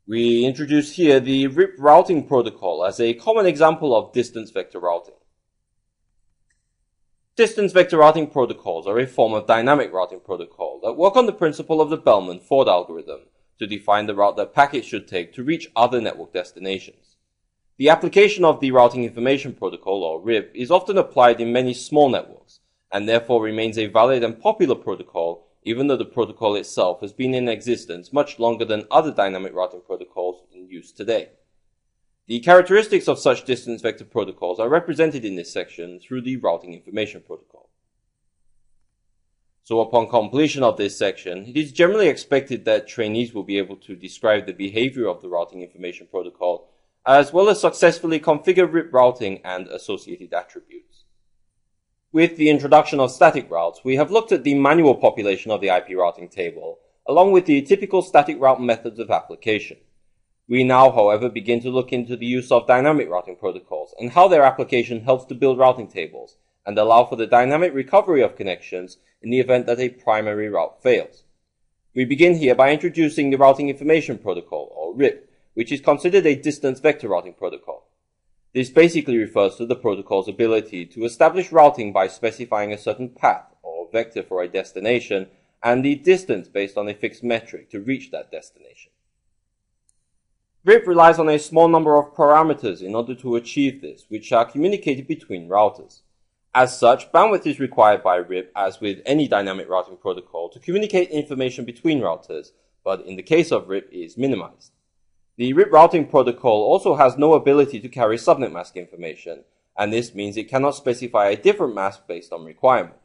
We introduce here the RIP routing protocol as a common example of distance vector routing. Distance vector routing protocols are a form of dynamic routing protocol that work on the principle of the Bellman-Ford algorithm to define the route that packets should take to reach other network destinations. The application of the Routing Information Protocol, or RIP, is often applied in many small networks, and therefore remains a valid and popular protocol even though the protocol itself has been in existence much longer than other dynamic routing protocols in use today. The characteristics of such distance vector protocols are represented in this section through the Routing Information Protocol. So upon completion of this section, it is generally expected that trainees will be able to describe the behavior of the Routing Information Protocol, as well as successfully configure RIP routing and associated attributes. With the introduction of static routes, we have looked at the manual population of the IP routing table, along with the typical static route methods of application. We now, however, begin to look into the use of dynamic routing protocols and how their application helps to build routing tables and allow for the dynamic recovery of connections in the event that a primary route fails. We begin here by introducing the Routing Information Protocol, or RIP, which is considered a distance vector routing protocol. This basically refers to the protocol's ability to establish routing by specifying a certain path or vector for a destination and the distance based on a fixed metric to reach that destination. RIP relies on a small number of parameters in order to achieve this, which are communicated between routers. As such, bandwidth is required by RIP, as with any dynamic routing protocol, to communicate information between routers, but in the case of RIP is minimized. The RIP routing protocol also has no ability to carry subnet mask information, and this means it cannot specify a different mask based on requirement.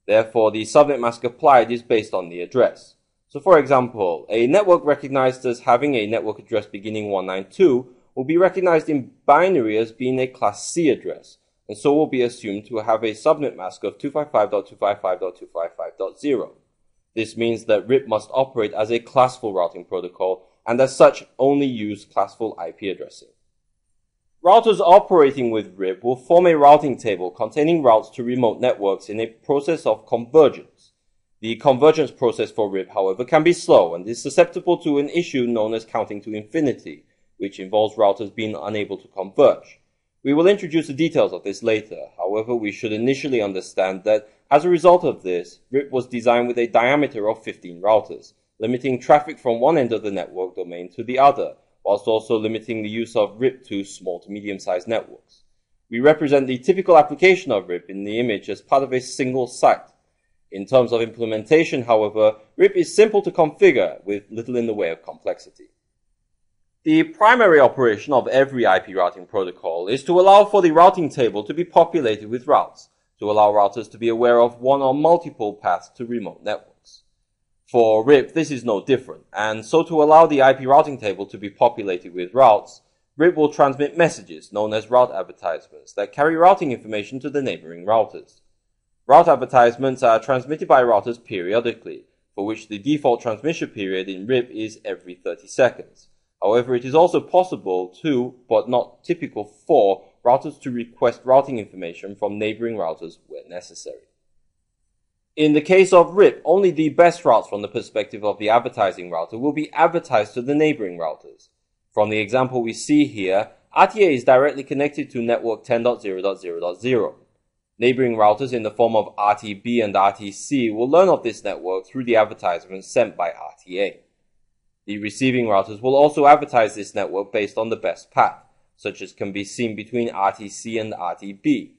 Therefore, the subnet mask applied is based on the address. So for example, a network recognized as having a network address beginning 192 will be recognized in binary as being a class C address, and so will be assumed to have a subnet mask of 255.255.255.0. This means that RIP must operate as a classful routing protocol, and as such only use classful IP addressing. Routers operating with RIP will form a routing table containing routes to remote networks in a process of convergence. The convergence process for RIP, however, can be slow and is susceptible to an issue known as counting to infinity, which involves routers being unable to converge. We will introduce the details of this later. However, we should initially understand that as a result of this, RIP was designed with a diameter of 15 routers, limiting traffic from one end of the network domain to the other, whilst also limiting the use of RIP to small to medium-sized networks. We represent the typical application of RIP in the image as part of a single site. In terms of implementation, however, RIP is simple to configure with little in the way of complexity. The primary operation of every IP routing protocol is to allow for the routing table to be populated with routes, to allow routers to be aware of one or multiple paths to remote networks. For RIP, this is no different, and so to allow the IP routing table to be populated with routes, RIP will transmit messages known as route advertisements that carry routing information to the neighboring routers. Route advertisements are transmitted by routers periodically, for which the default transmission period in RIP is every 30 seconds. However, it is also possible to, but not typical for, routers to request routing information from neighboring routers where necessary. In the case of RIP, only the best routes from the perspective of the advertising router will be advertised to the neighboring routers. From the example we see here, RTA is directly connected to network 10.0.0.0. Neighboring routers in the form of RTB and RTC will learn of this network through the advertisements sent by RTA. The receiving routers will also advertise this network based on the best path, such as can be seen between RTC and RTB.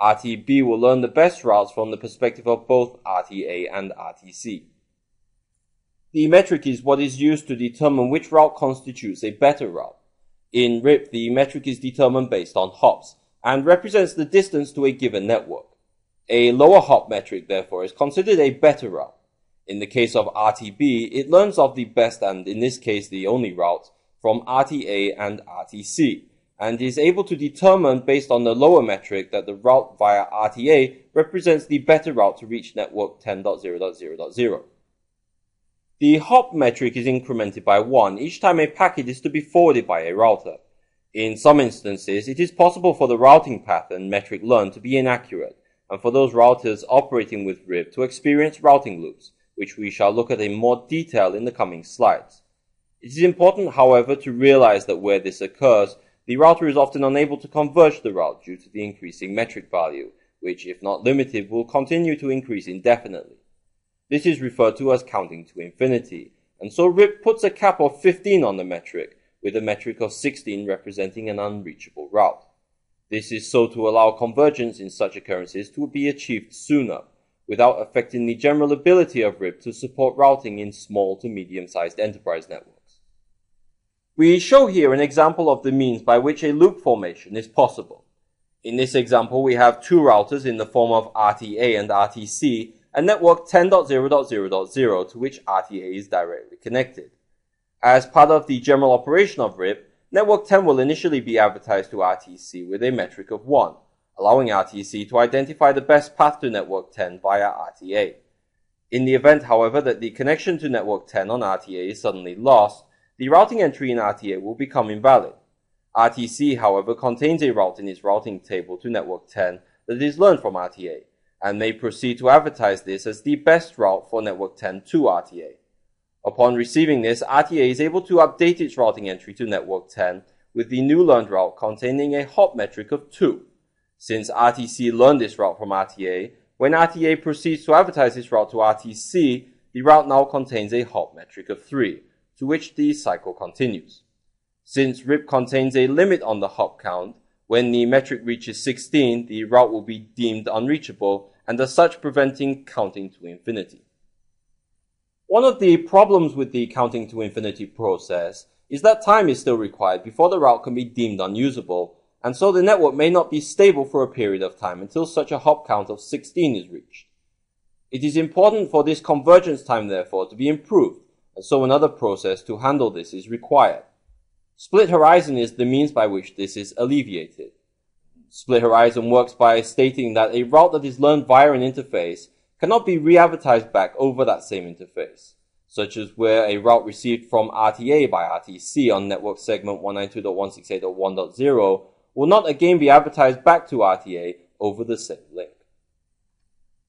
RTB will learn the best routes from the perspective of both RTA and RTC. The metric is what is used to determine which route constitutes a better route. In RIP, the metric is determined based on hops and represents the distance to a given network. A lower hop metric, therefore, is considered a better route. In the case of RTB, it learns of the best and, in this case, the only route from RTA and RTC, and is able to determine based on the lower metric that the route via RTA represents the better route to reach network 10.0.0.0. The hop metric is incremented by 1 each time a packet is to be forwarded by a router. In some instances, it is possible for the routing path and metric learned to be inaccurate, and for those routers operating with RIP to experience routing loops, which we shall look at in more detail in the coming slides. It is important, however, to realize that where this occurs, the router is often unable to converge the route due to the increasing metric value, which, if not limited, will continue to increase indefinitely. This is referred to as counting to infinity, and so RIP puts a cap of 15 on the metric, with a metric of 16 representing an unreachable route. This is so to allow convergence in such occurrences to be achieved sooner, without affecting the general ability of RIP to support routing in small to medium-sized enterprise networks. We show here an example of the means by which a loop formation is possible. In this example, we have two routers in the form of RTA and RTC, and network 10.0.0.0 to which RTA is directly connected. As part of the general operation of RIP, network 10 will initially be advertised to RTC with a metric of 1, allowing RTC to identify the best path to network 10 via RTA. In the event, however, that the connection to network 10 on RTA is suddenly lost, the routing entry in RTA will become invalid. RTC, however, contains a route in its routing table to network 10 that is learned from RTA, and may proceed to advertise this as the best route for network 10 to RTA. Upon receiving this, RTA is able to update its routing entry to network 10 with the new learned route containing a hop metric of 2. Since RTC learned this route from RTA, when RTA proceeds to advertise this route to RTC, the route now contains a hop metric of 3, to which the cycle continues. Since RIP contains a limit on the hop count, when the metric reaches 16, the route will be deemed unreachable, and as such preventing counting to infinity. One of the problems with the counting to infinity process is that time is still required before the route can be deemed unusable, and so the network may not be stable for a period of time until such a hop count of 16 is reached. It is important for this convergence time, therefore, to be improved, and so another process to handle this is required. Split horizon is the means by which this is alleviated. Split horizon works by stating that a route that is learned via an interface cannot be re-advertised back over that same interface, such as where a route received from RTA by RTC on network segment 192.168.1.0 will not again be advertised back to RTA over the same link.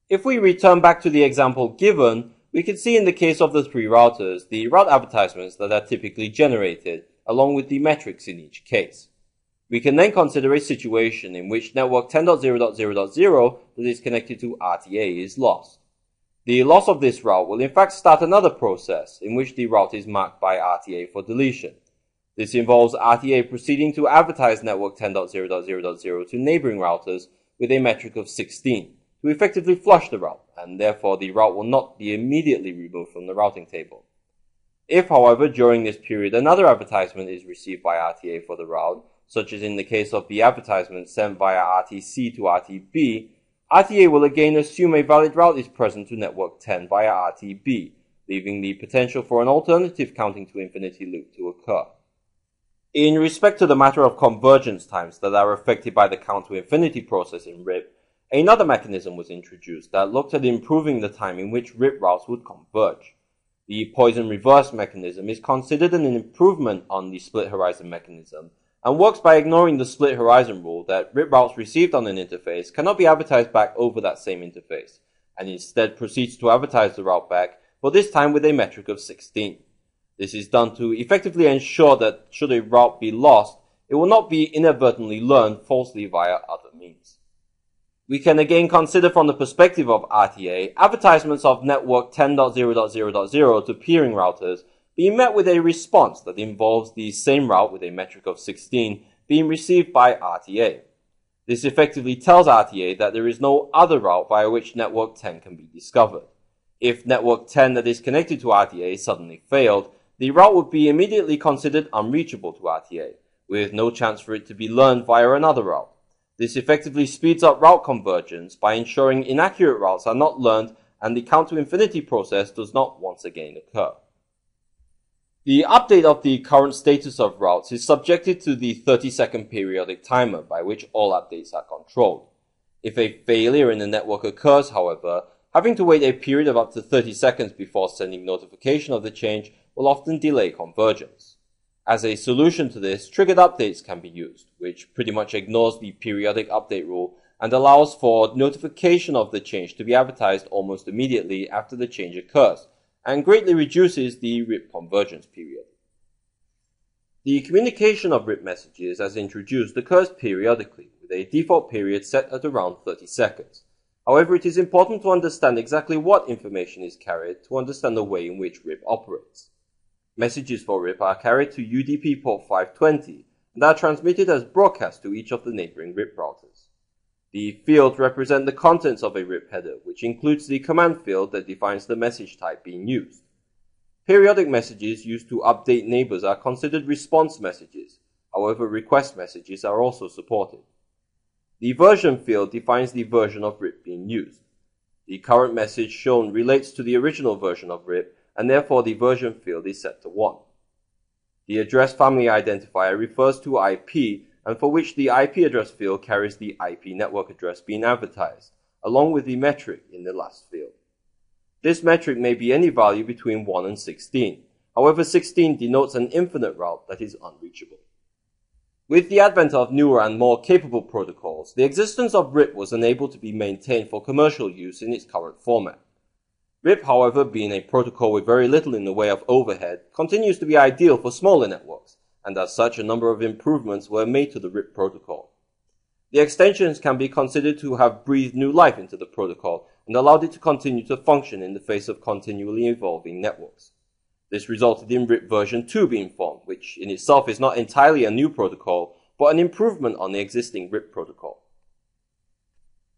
If we return back to the example given, we can see in the case of the three routers the route advertisements that are typically generated, along with the metrics in each case. We can then consider a situation in which network 10.0.0.0 that is connected to RTA is lost. The loss of this route will in fact start another process in which the route is marked by RTA for deletion. This involves RTA proceeding to advertise network 10.0.0.0 to neighboring routers with a metric of 16 to effectively flush the route, and therefore the route will not be immediately removed from the routing table. If, however, during this period another advertisement is received by RTA for the route, such as in the case of the advertisement sent via RTC to RTB, RTA will again assume a valid route is present to network 10 via RTB, leaving the potential for an alternative counting to infinity loop to occur. In respect to the matter of convergence times that are affected by the count to infinity process in RIP, another mechanism was introduced that looked at improving the time in which RIP routes would converge. The poison reverse mechanism is considered an improvement on the split horizon mechanism, and works by ignoring the split horizon rule that RIP routes received on an interface cannot be advertised back over that same interface, and instead proceeds to advertise the route back, but this time with a metric of 16. This is done to effectively ensure that should a route be lost, it will not be inadvertently learned falsely via other means. We can again consider from the perspective of RTA, advertisements of network 10.0.0.0 to peering routers being met with a response that involves the same route with a metric of 16 being received by RTA. This effectively tells RTA that there is no other route via which network 10 can be discovered. If network 10 that is connected to RTA suddenly failed, the route would be immediately considered unreachable to RTA, with no chance for it to be learned via another route. This effectively speeds up route convergence by ensuring inaccurate routes are not learned and the count to infinity process does not once again occur. The update of the current status of routes is subjected to the 30-second periodic timer by which all updates are controlled. If a failure in the network occurs, however, having to wait a period of up to 30 seconds before sending notification of the change will often delay convergence. As a solution to this, triggered updates can be used, which pretty much ignores the periodic update rule and allows for notification of the change to be advertised almost immediately after the change occurs, and greatly reduces the RIP convergence period. The communication of RIP messages as introduced occurs periodically, with a default period set at around 30 seconds. However, it is important to understand exactly what information is carried to understand the way in which RIP operates. Messages for RIP are carried to UDP port 520 and are transmitted as broadcasts to each of the neighboring RIP routers. The fields represent the contents of a RIP header, which includes the command field that defines the message type being used. Periodic messages used to update neighbors are considered response messages. However, request messages are also supported. The version field defines the version of RIP being used. The current message shown relates to the original version of RIP, and therefore the version field is set to 1. The address family identifier refers to IP, and for which the IP address field carries the IP network address being advertised, along with the metric in the last field. This metric may be any value between 1 and 16. However, 16 denotes an infinite route that is unreachable. With the advent of newer and more capable protocols, the existence of RIP was unable to be maintained for commercial use in its current format. RIP, however, being a protocol with very little in the way of overhead, continues to be ideal for smaller networks, and as such a number of improvements were made to the RIP protocol. The extensions can be considered to have breathed new life into the protocol and allowed it to continue to function in the face of continually evolving networks. This resulted in RIP version 2 being formed, which in itself is not entirely a new protocol, but an improvement on the existing RIP protocol.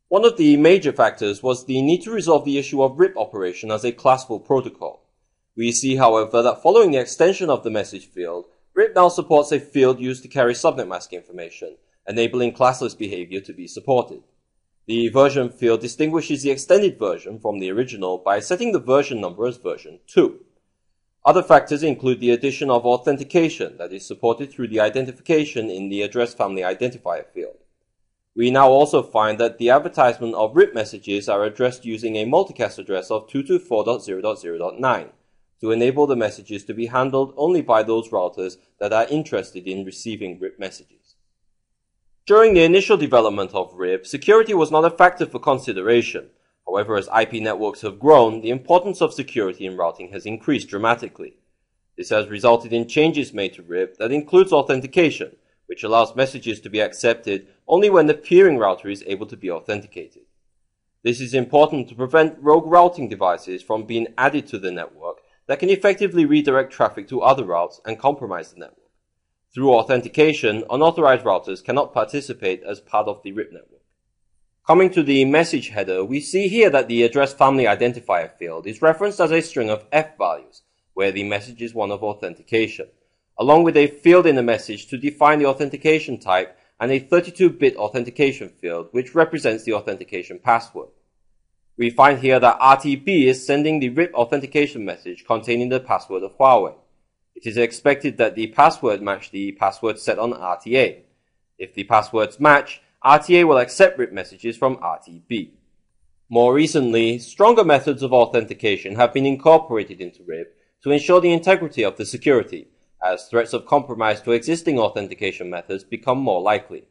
One of the major factors was the need to resolve the issue of RIP operation as a classful protocol. We see, however, that following the extension of the message field, RIP now supports a field used to carry subnet mask information, enabling classless behavior to be supported. The version field distinguishes the extended version from the original by setting the version number as version 2. Other factors include the addition of authentication that is supported through the identification in the address family identifier field. We now also find that the advertisement of RIP messages are addressed using a multicast address of 224.0.0.9 to enable the messages to be handled only by those routers that are interested in receiving RIP messages. During the initial development of RIP, security was not a factor for consideration. However, as IP networks have grown, the importance of security in routing has increased dramatically. This has resulted in changes made to RIP that includes authentication, which allows messages to be accepted only when the peering router is able to be authenticated. This is important to prevent rogue routing devices from being added to the network that can effectively redirect traffic to other routes and compromise the network. Through authentication, unauthorized routers cannot participate as part of the RIP network. Coming to the message header, we see here that the address family identifier field is referenced as a string of F values, where the message is one of authentication, along with a field in the message to define the authentication type and a 32-bit authentication field, which represents the authentication password. We find here that RTB is sending the RIP authentication message containing the password of Huawei. It is expected that the password match the password set on RTA. If the passwords match, RTA will accept RIP messages from RTB. More recently, stronger methods of authentication have been incorporated into RIP to ensure the integrity of the security, as threats of compromise to existing authentication methods become more likely.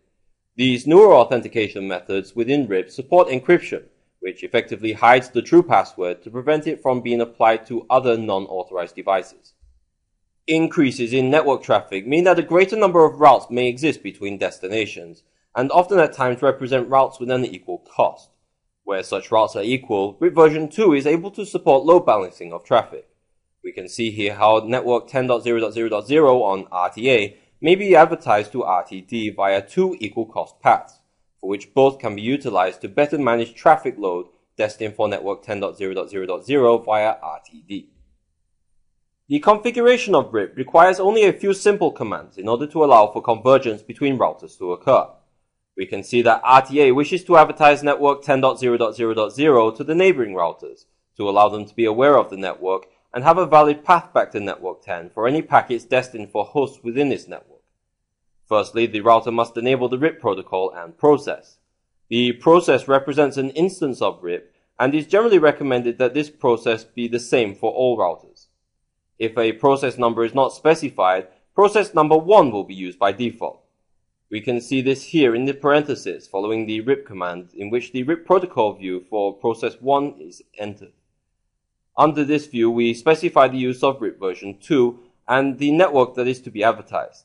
These newer authentication methods within RIP support encryption, which effectively hides the true password to prevent it from being applied to other non-authorized devices. Increases in network traffic mean that a greater number of routes may exist between destinations, and often at times represent routes with an equal cost. Where such routes are equal, RIP version 2 is able to support load balancing of traffic. We can see here how network 10.0.0.0 on RTA may be advertised to RTD via two equal cost paths, for which both can be utilized to better manage traffic load destined for network 10.0.0.0 via RTD. The configuration of RIP requires only a few simple commands in order to allow for convergence between routers to occur. We can see that RTA wishes to advertise network 10.0.0.0 to the neighboring routers to allow them to be aware of the network and have a valid path back to network 10 for any packets destined for hosts within this network. Firstly, the router must enable the RIP protocol and process. The process represents an instance of RIP and is generally recommended that this process be the same for all routers. If a process number is not specified, process number 1 will be used by default. We can see this here in the parenthesis following the RIP command, in which the RIP protocol view for process 1 is entered. Under this view, we specify the use of RIP version 2 and the network that is to be advertised.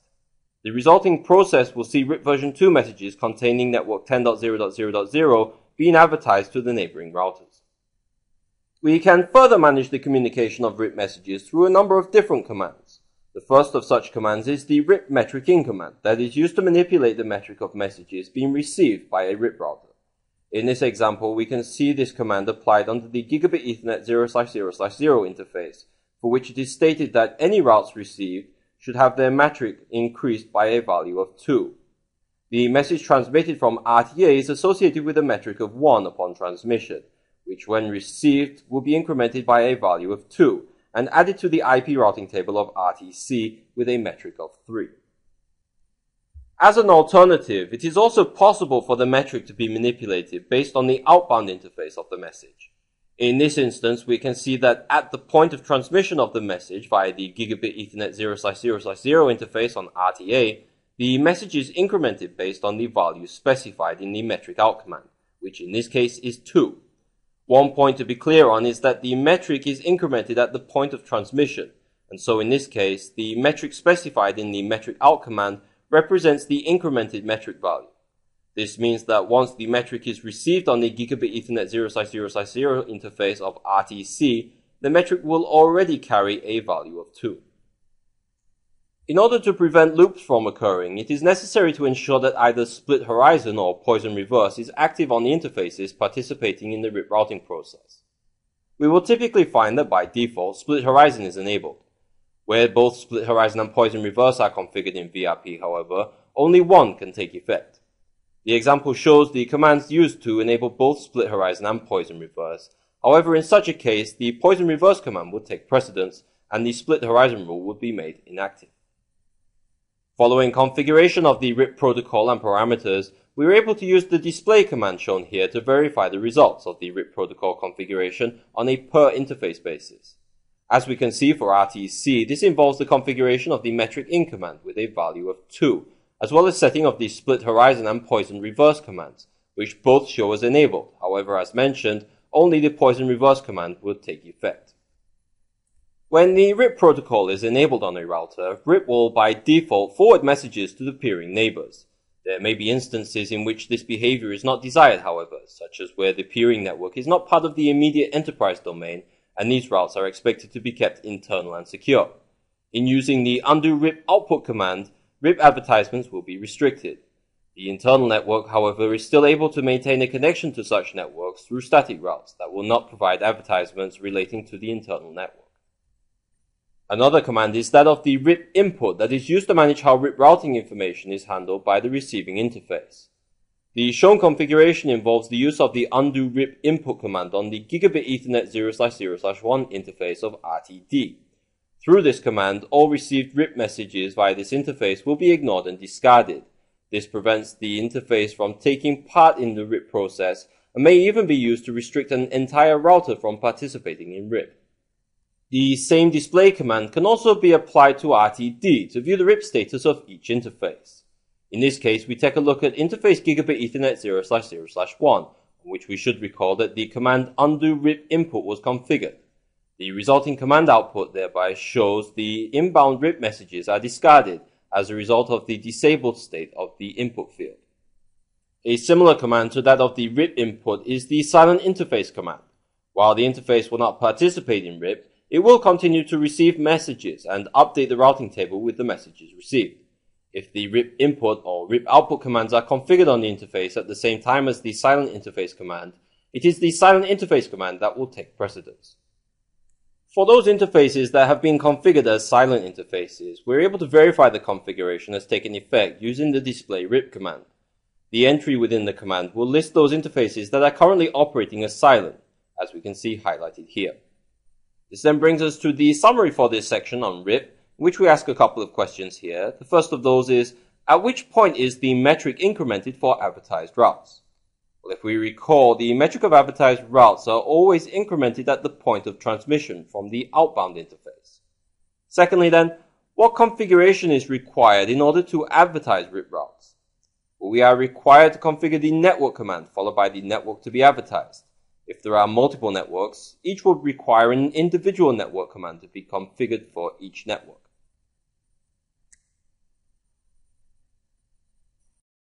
The resulting process will see RIP version 2 messages containing network 10.0.0.0 being advertised to the neighboring routers. We can further manage the communication of RIP messages through a number of different commands. The first of such commands is the RIP metric in command that is used to manipulate the metric of messages being received by a RIP router. In this example, we can see this command applied under the Gigabit Ethernet 0/0/0 interface, for which it is stated that any routes received should have their metric increased by a value of 2. The message transmitted from RTA is associated with a metric of 1 upon transmission, which when received will be incremented by a value of 2 and added to the IP routing table of RTC with a metric of 3. As an alternative, it is also possible for the metric to be manipulated based on the outbound interface of the message. In this instance, we can see that at the point of transmission of the message via the Gigabit Ethernet 0/0/0 interface on RTA, the message is incremented based on the value specified in the metric out command, which in this case is 2. One point to be clear on is that the metric is incremented at the point of transmission, and so in this case, the metric specified in the metric out command represents the incremented metric value. This means that once the metric is received on the Gigabit Ethernet 0/0/0 interface of RTC, the metric will already carry a value of 2. In order to prevent loops from occurring, it is necessary to ensure that either split horizon or poison reverse is active on the interfaces participating in the RIP routing process. We will typically find that by default, split horizon is enabled. Where both split horizon and poison reverse are configured in VRP, however, only one can take effect. The example shows the commands used to enable both split horizon and poison reverse. However, in such a case, the poison reverse command would take precedence and the split horizon rule would be made inactive. Following configuration of the RIP protocol and parameters, we were able to use the display command shown here to verify the results of the RIP protocol configuration on a per interface basis. As we can see for RTC, this involves the configuration of the metric in command with a value of 2, as well as setting of the split horizon and poison reverse commands, which both show as enabled. However, as mentioned, only the poison reverse command will take effect. When the RIP protocol is enabled on a router, RIP will by default forward messages to the peering neighbors. There may be instances in which this behavior is not desired, however, such as where the peering network is not part of the immediate enterprise domain, and these routes are expected to be kept internal and secure. In using the undo RIP output command, RIP advertisements will be restricted. The internal network, however, is still able to maintain a connection to such networks through static routes that will not provide advertisements relating to the internal network. Another command is that of the RIP input that is used to manage how RIP routing information is handled by the receiving interface. The shown configuration involves the use of the undo RIP input command on the Gigabit Ethernet 0/0/1 interface of RTD. Through this command, all received RIP messages via this interface will be ignored and discarded. This prevents the interface from taking part in the RIP process and may even be used to restrict an entire router from participating in RIP. The same display command can also be applied to RTD to view the RIP status of each interface. In this case, we take a look at interface Gigabit Ethernet 0/0/1, on which we should recall that the command undo RIP input was configured. The resulting command output thereby shows the inbound RIP messages are discarded as a result of the disabled state of the input field. A similar command to that of the RIP input is the silent interface command. While the interface will not participate in RIP, it will continue to receive messages and update the routing table with the messages received. If the RIP input or RIP output commands are configured on the interface at the same time as the silent interface command, it is the silent interface command that will take precedence. For those interfaces that have been configured as silent interfaces, we're able to verify the configuration has taken effect using the display RIP command. The entry within the command will list those interfaces that are currently operating as silent, as we can see highlighted here. This then brings us to the summary for this section on RIP, in which we ask a couple of questions here. The first of those is, at which point is the metric incremented for advertised routes? Well, if we recall, the metric of advertised routes are always incremented at the point of transmission from the outbound interface. Secondly then, what configuration is required in order to advertise RIP routes? Well, we are required to configure the network command followed by the network to be advertised. If there are multiple networks, each will require an individual network command to be configured for each network.